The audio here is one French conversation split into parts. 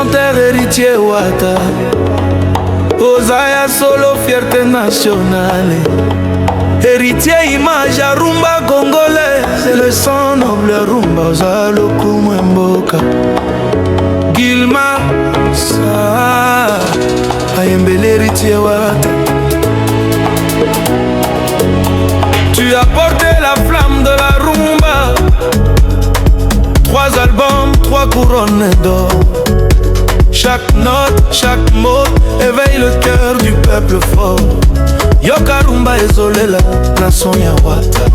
chanteur héritier Wata. Ozaya solo fierté nationale. Héritier image ya rumba congolais. C'est le sang noble rumba Ozalo Kumwemboka. Gilma Sa Ayembele héritier Wata. Tu as porté la flamme de la rumba. 3 albums, 3 couronnes d'or. Chaque note, chaque mot éveille le cœur du peuple fort. Yoka rumba ezolé la nation ya Wata.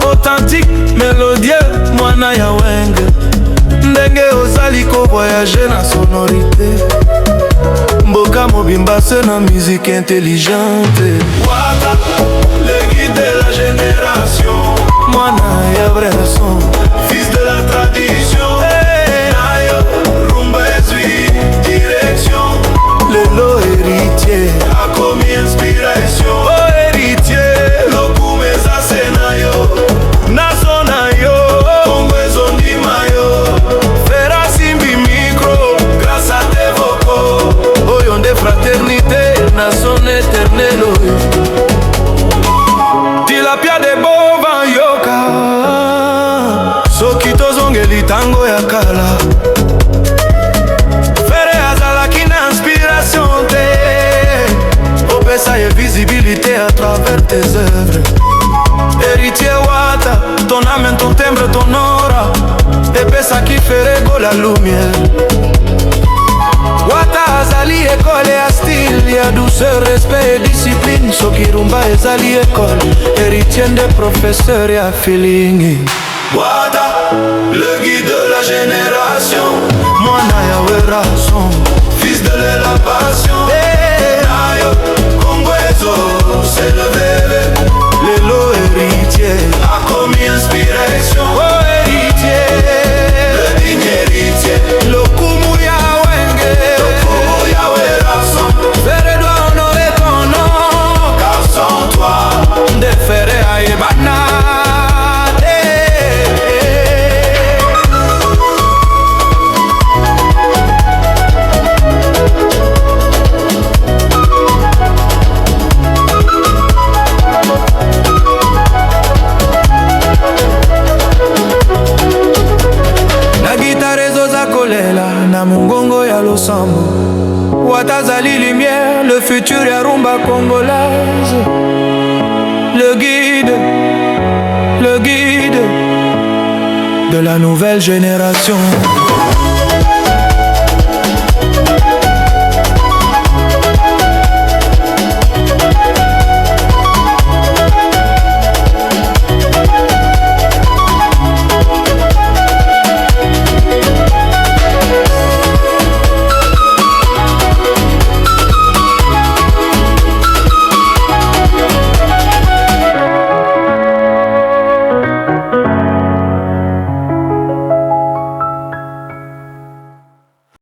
Authentique, mélodieux, mwana ya wenge. Ndenge ozali ko voyager na sonorité. Mboka mobimba c'est na musique intelligente. Wata, le guide de la génération. Mwana ya vrai son, fils de la tradition. Nayo, rumba ezui, direction. Lelo héritier, a commis inspiration. Oh héritier, lokumeza senayo. Naso nayo, Congo ezondi mayo. Fera simbi micro, grâce à tes vocaux. Oyonde fraternité, nation éternelle. Tilapia de bovan yoka. Soki tozongeli tango ya kala. Fere azalaki na inspiration te. Opesa ye visibilité à travers tes œuvres. Héritier Wata, ton âme, ton timbre, ton aura. Epesa qui ferait go la lumière. Wata azali école ya style, ya douceur, respect et discipline. Soki rumba ezali école, héritier de professeur ya feeling. Wata, le guide de la génération. Mwana ya werason, fils de la passion. Nayo, Congo ezo, c'est le bébé. Lelo héritier, a commis inspiration. Oh héritier, le digne héritier. Lokumu ya wenge, Lokumu ya werason. Fere doit honorer ton nom, car sans toi, Ndefere aïebana. Na mungongo ya losambo. Wata zali lumière, le futur ya rumba congolaise. Le guide de la nouvelle génération.